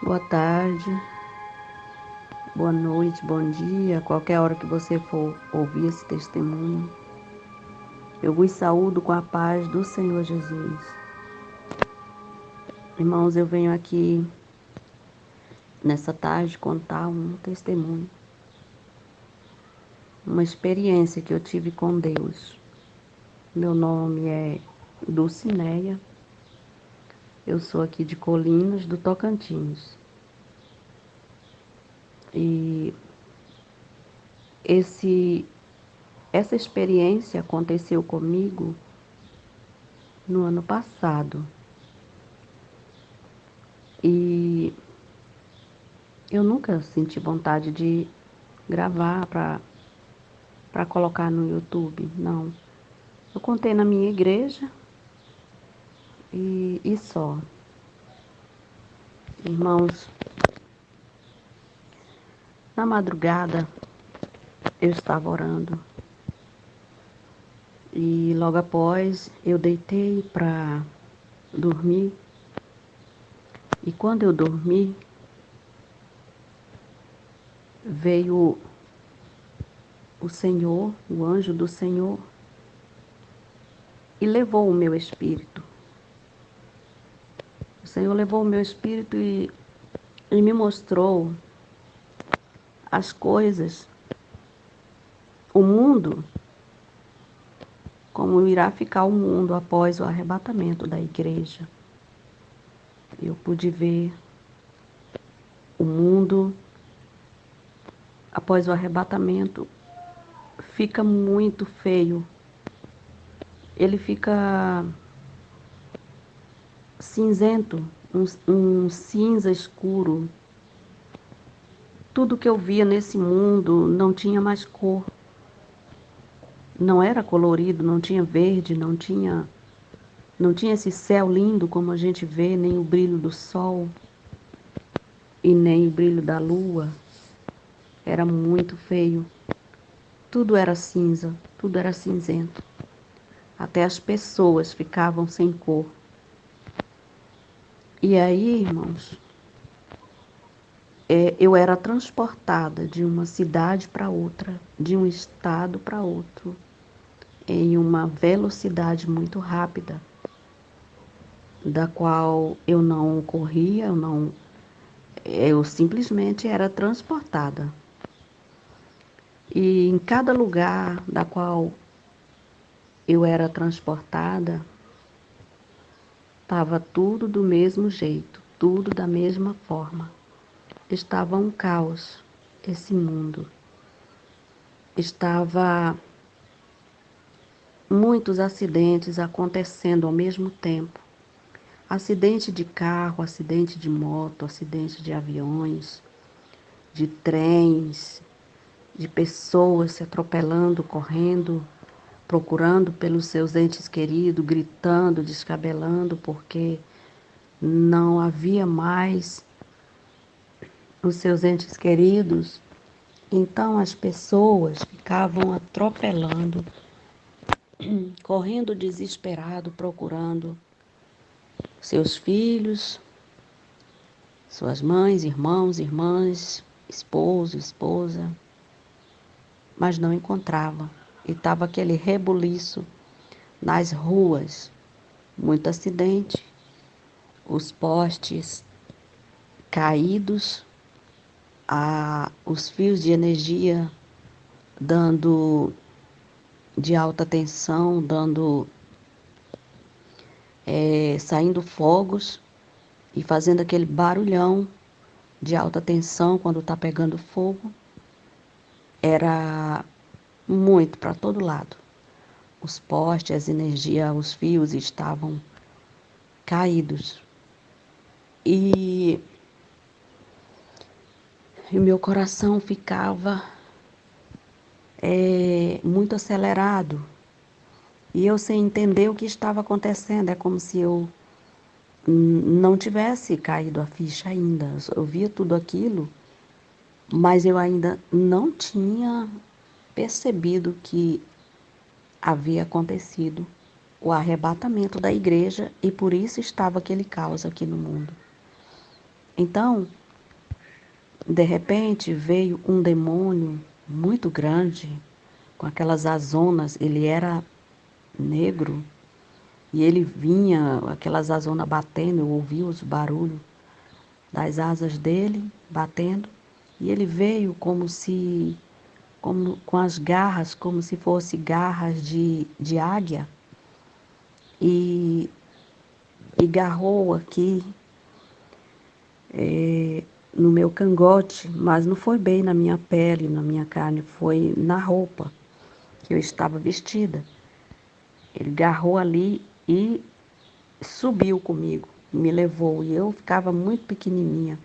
Boa tarde, boa noite, bom dia, qualquer hora que você for ouvir esse testemunho. Eu vos saúdo com a paz do Senhor Jesus. Irmãos, eu venho aqui nessa tarde contar um testemunho, uma experiência que eu tive com Deus. Meu nome é Dulcineia, eu sou aqui de Colinas, do Tocantins. E essa experiência aconteceu comigo no ano passado. E eu nunca senti vontade de gravar para colocar no YouTube, não. Eu contei na minha igreja e só. Irmãos, na madrugada eu estava orando e logo após eu deitei para dormir. E quando eu dormi, veio o Senhor, o anjo do Senhor, e levou o meu espírito. O Senhor levou o meu espírito e me mostrou as coisas, o mundo, como irá ficar o mundo após o arrebatamento da igreja. Eu pude ver o mundo após o arrebatamento, fica muito feio. Ele fica cinzento, um cinza escuro. Tudo que eu via nesse mundo não tinha mais cor. Não era colorido, não tinha verde, não tinha esse céu lindo como a gente vê, nem o brilho do sol e nem o brilho da lua. Era muito feio. Tudo era cinza, tudo era cinzento. Até as pessoas ficavam sem cor. E aí, irmãos, eu era transportada de uma cidade para outra, de um estado para outro, em uma velocidade muito rápida, da qual eu não corria, eu simplesmente era transportada. E em cada lugar da qual eu era transportada, estava tudo do mesmo jeito, tudo da mesma forma. Estava um caos esse mundo. Estava muitos acidentes acontecendo ao mesmo tempo. Acidente de carro, acidente de moto, acidente de aviões, de trens, de pessoas se atropelando, correndo, procurando pelos seus entes queridos, gritando, descabelando, porque não havia mais os seus entes queridos. Então as pessoas ficavam atropelando, correndo desesperado, procurando seus filhos, suas mães, irmãos, irmãs, esposo, esposa, mas não encontrava. E estava aquele rebuliço nas ruas, muito acidente, os postes caídos, os fios de energia dando de alta tensão, saindo fogos e fazendo aquele barulhão de alta tensão quando está pegando fogo. Era muito para todo lado. Os postes, as energias, os fios estavam caídos. E meu coração ficava muito acelerado. E eu sem entender o que estava acontecendo. É como se eu não tivesse caído a ficha ainda. Eu via tudo aquilo, mas eu ainda não tinha percebido que havia acontecido o arrebatamento da igreja e por isso estava aquele caos aqui no mundo. Então, de repente, veio um demônio muito grande, com aquelas azonas, ele era negro, e ele vinha, aquelas azonas batendo, eu ouvia os barulhos das asas dele batendo, e ele veio como com as garras, como se fosse garras de águia, e, e garrou aqui no meu cangote, mas não foi bem na minha pele, na minha carne, foi na roupa que eu estava vestida. Ele garrou ali e subiu comigo, me levou, e eu ficava muito pequenininha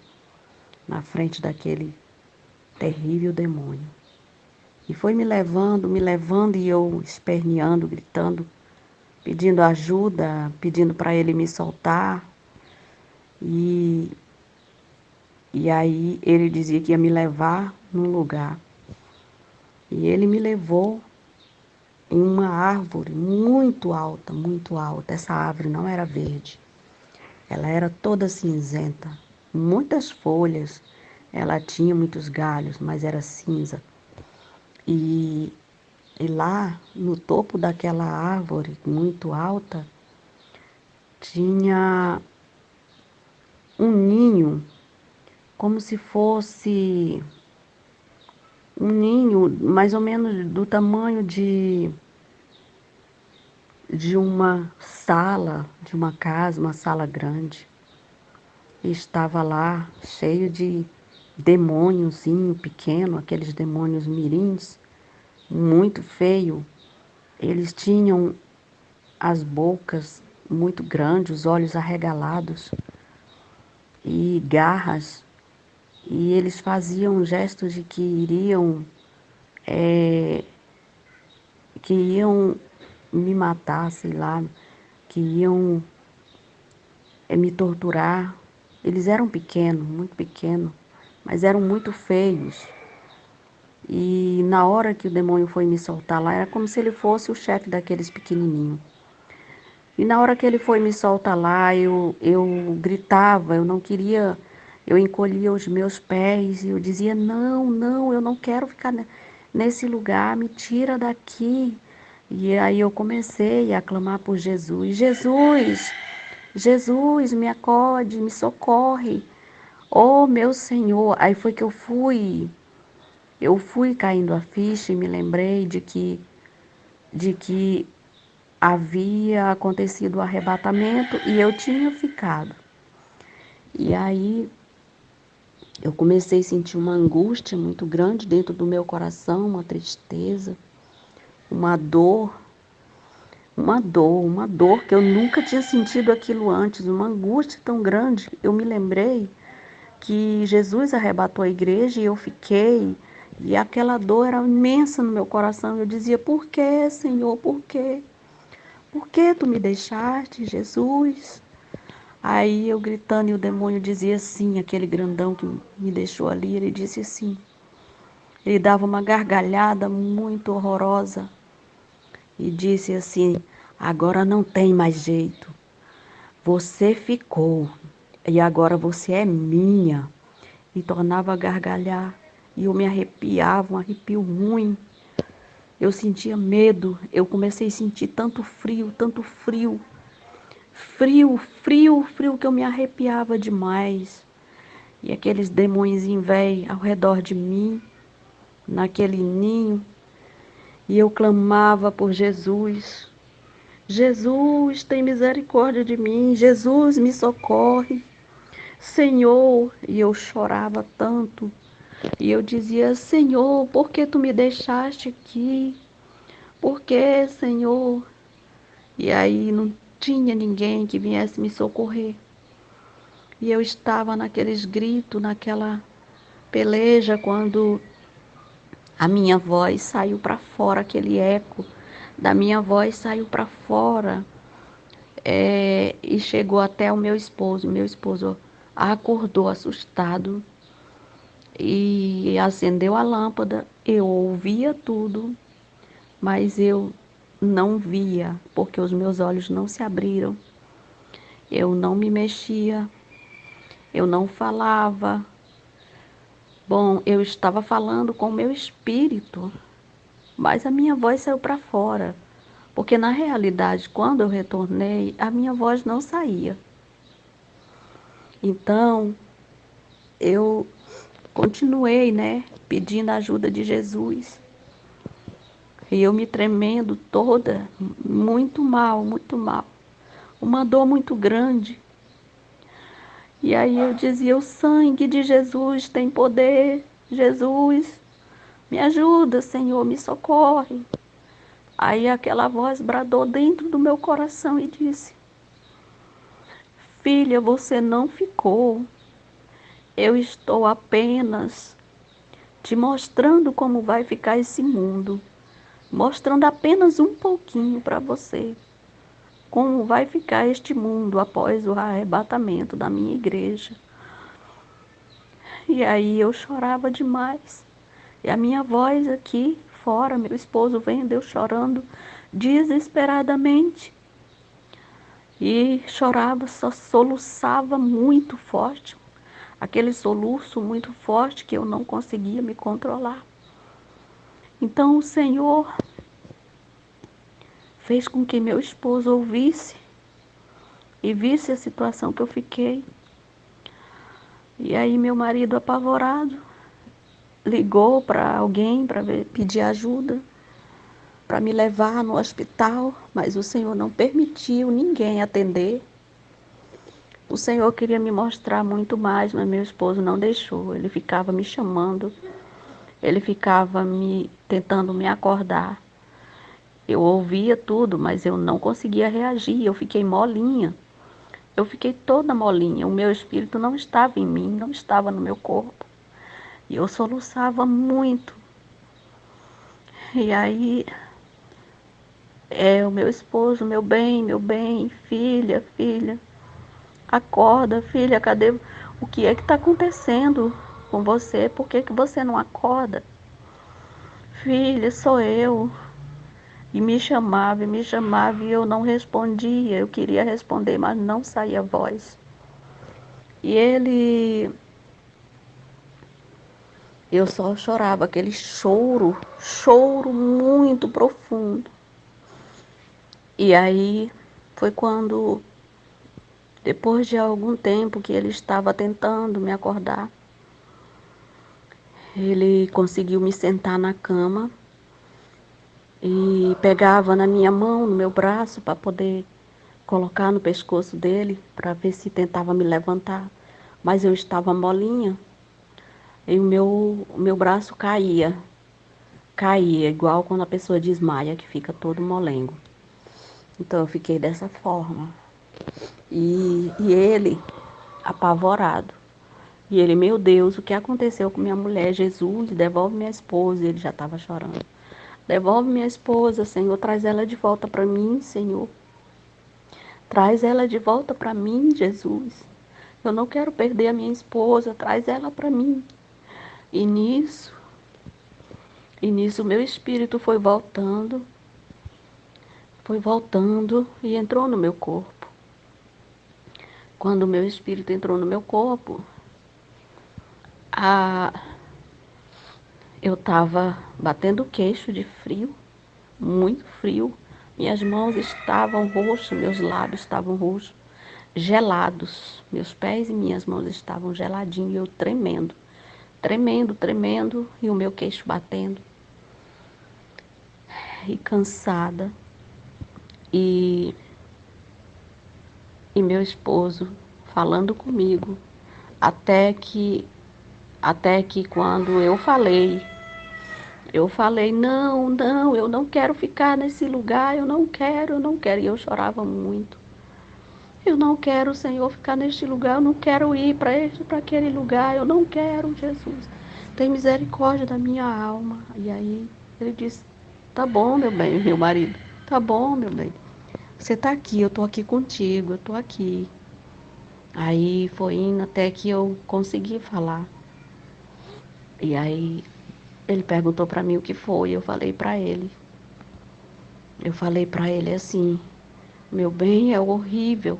na frente daquele terrível demônio. E foi me levando, e eu esperneando, gritando, pedindo ajuda, pedindo para ele me soltar. E, e aí ele dizia que ia me levar num lugar. E ele me levou em uma árvore muito alta, muito alta. Essa árvore não era verde, ela era toda cinzenta, muitas folhas, ela tinha muitos galhos, mas era cinza. E, e lá no topo daquela árvore muito alta tinha um ninho, como se fosse um ninho mais ou menos do tamanho de uma sala, de uma casa, uma sala grande. E estava lá cheio de demôniozinho pequeno, aqueles demônios mirins, muito feio. Eles tinham as bocas muito grandes, os olhos arregalados e garras. E eles faziam gestos de eh, que iam me matar, sei lá, que iam me torturar. Eles eram pequenos, muito pequenos, mas eram muito feios. E na hora que o demônio foi me soltar lá, era como se ele fosse o chefe daqueles pequenininhos. E na hora que ele foi me soltar lá, eu gritava, eu não queria, eu encolhia os meus pés e eu dizia: não, não, eu não quero ficar nesse lugar, me tira daqui. E aí eu comecei a clamar por Jesus: Jesus, Jesus, me acode, me socorre. Oh, meu Senhor. Aí foi que eu fui caindo a ficha e me lembrei de que havia acontecido o arrebatamento e eu tinha ficado. E aí eu comecei a sentir uma angústia muito grande dentro do meu coração, uma tristeza, uma dor, uma dor que eu nunca tinha sentido aquilo antes, uma angústia tão grande. Eu me lembrei que Jesus arrebatou a igreja e eu fiquei, e aquela dor era imensa no meu coração. Eu dizia: por que, Senhor, por quê? Por que tu me deixaste, Jesus? Aí eu gritando e o demônio dizia assim, aquele grandão que me deixou ali, ele disse assim, ele dava uma gargalhada muito horrorosa e disse assim: agora não tem mais jeito, você ficou e agora você é minha. E tornava a gargalhar e eu me arrepiava, um arrepio ruim. Eu sentia medo, eu comecei a sentir tanto frio, frio, que eu me arrepiava demais. E aqueles demônios velhos ao redor de mim, naquele ninho, e eu clamava por Jesus. Jesus, tem misericórdia de mim. Jesus, me socorre. Senhor, e eu chorava tanto. E eu dizia: Senhor, por que tu me deixaste aqui? Por que, Senhor? E aí não tinha ninguém que viesse me socorrer. E eu estava naqueles gritos, naquela peleja, quando a minha voz saiu para fora, aquele eco da minha voz saiu para fora, e chegou até o meu esposo. Meu esposo acordou assustado e acendeu a lâmpada. Eu ouvia tudo, mas eu não via, porque os meus olhos não se abriram. Eu não me mexia. Eu não falava. Bom, eu estava falando com o meu espírito, mas a minha voz saiu para fora, porque na realidade, quando eu retornei, a minha voz não saía. Então, eu continuei, né, pedindo a ajuda de Jesus. E eu me tremendo toda, muito mal, muito mal. Uma dor muito grande. E aí eu dizia: o sangue de Jesus tem poder. Jesus, me ajuda, Senhor, me socorre. Aí aquela voz bradou dentro do meu coração e disse: filha, você não ficou. Eu estou apenas te mostrando como vai ficar esse mundo. Mostrando apenas um pouquinho para você. Como vai ficar este mundo após o arrebatamento da minha igreja. E aí eu chorava demais. E a minha voz aqui fora, meu esposo vendo eu chorando desesperadamente. E chorava, só soluçava muito forte. Aquele soluço muito forte que eu não conseguia me controlar. Então o Senhor fez com que meu esposo ouvisse e visse a situação que eu fiquei. E aí meu marido, apavorado, ligou para alguém para pedir ajuda, para me levar no hospital, mas o Senhor não permitiu ninguém atender. O Senhor queria me mostrar muito mais, mas meu esposo não deixou. Ele ficava me chamando, ele ficava me tentando me acordar. Eu ouvia tudo, mas eu não conseguia reagir, eu fiquei molinha. Eu fiquei toda molinha, o meu espírito não estava em mim, não estava no meu corpo. E eu soluçava muito. E aí, o meu esposo, meu bem, filha, filha, acorda, filha, cadê? O que é que está acontecendo com você? Por que que você não acorda? Filha, sou eu. E me chamava e eu não respondia. Eu queria responder, mas não saía voz. E eu só chorava, aquele choro, choro muito profundo. E aí foi quando, depois de algum tempo que ele estava tentando me acordar, ele conseguiu me sentar na cama e pegava na minha mão, no meu braço, para poder colocar no pescoço dele, para ver se tentava me levantar. Mas eu estava molinha e o meu braço caía, igual quando a pessoa desmaia, que fica todo molengo. Então eu fiquei dessa forma. E ele, apavorado. E ele: meu Deus, o que aconteceu com minha mulher? Jesus, devolve minha esposa. E ele já estava chorando. Devolve minha esposa, Senhor, traz ela de volta para mim, Senhor. Traz ela de volta para mim, Jesus. Eu não quero perder a minha esposa, traz ela para mim. E nisso o meu espírito foi voltando e entrou no meu corpo. Quando o meu espírito entrou no meu corpo, a eu estava batendo o queixo de frio, muito frio. Minhas mãos estavam roxas, meus lábios estavam roxos, gelados. Meus pés e minhas mãos estavam geladinhos e eu tremendo, tremendo, tremendo, e o meu queixo batendo. E cansada. E, e meu esposo falando comigo, até que, até que quando eu falei: não, não, eu não quero ficar nesse lugar, eu não quero, eu não quero. E eu chorava muito. Eu não quero, Senhor, ficar neste lugar, eu não quero ir para aquele lugar, eu não quero, Jesus. Tem misericórdia da minha alma. E aí ele disse: tá bom, meu bem, meu marido, tá bom, meu bem. Você tá aqui, eu tô aqui contigo, eu tô aqui. Aí foi indo até que eu consegui falar. E aí ele perguntou para mim o que foi, eu falei para ele. Eu falei para ele assim: meu bem, é horrível.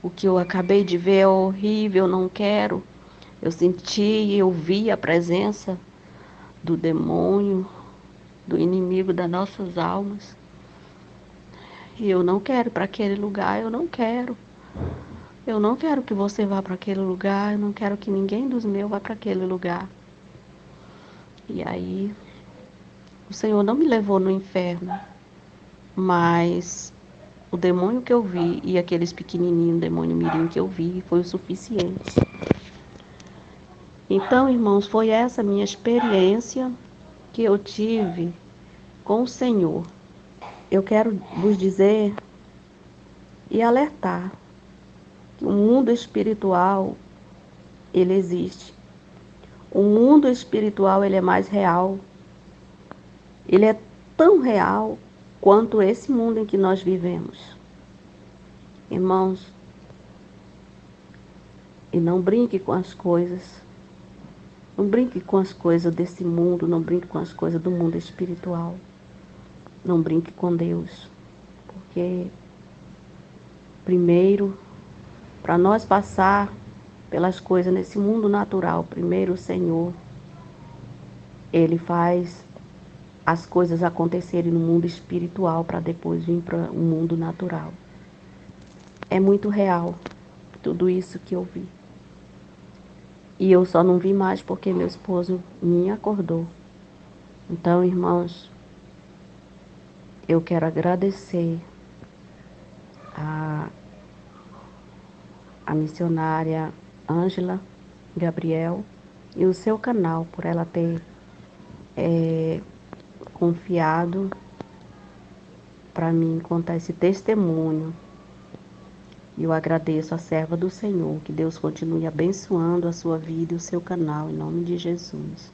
O que eu acabei de ver é horrível, eu não quero. Eu senti e eu vi a presença do demônio, do inimigo das nossas almas. E eu não quero para aquele lugar, eu não quero. Eu não quero que você vá para aquele lugar, eu não quero que ninguém dos meus vá para aquele lugar. E aí, o Senhor não me levou no inferno, mas o demônio que eu vi e aqueles pequenininhos demônio mirim que eu vi foi o suficiente. Então, irmãos, foi essa minha experiência que eu tive com o Senhor. Eu quero vos dizer e alertar que o mundo espiritual, ele existe. O mundo espiritual, ele é mais real. Ele é tão real quanto esse mundo em que nós vivemos. Irmãos, e não brinque com as coisas. Não brinque com as coisas desse mundo, não brinque com as coisas do mundo espiritual. Não brinque com Deus. Porque, primeiro, para nós passar pelas coisas nesse mundo natural, primeiro o Senhor, Ele faz as coisas acontecerem no mundo espiritual para depois vir para o mundo natural. É muito real tudo isso que eu vi. E eu só não vi mais porque meu esposo me acordou. Então, irmãos, eu quero agradecer a, a missionária Ângela Gabriel e o seu canal por ela ter confiado para mim contar esse testemunho. E eu agradeço a serva do Senhor, que Deus continue abençoando a sua vida e o seu canal, em nome de Jesus.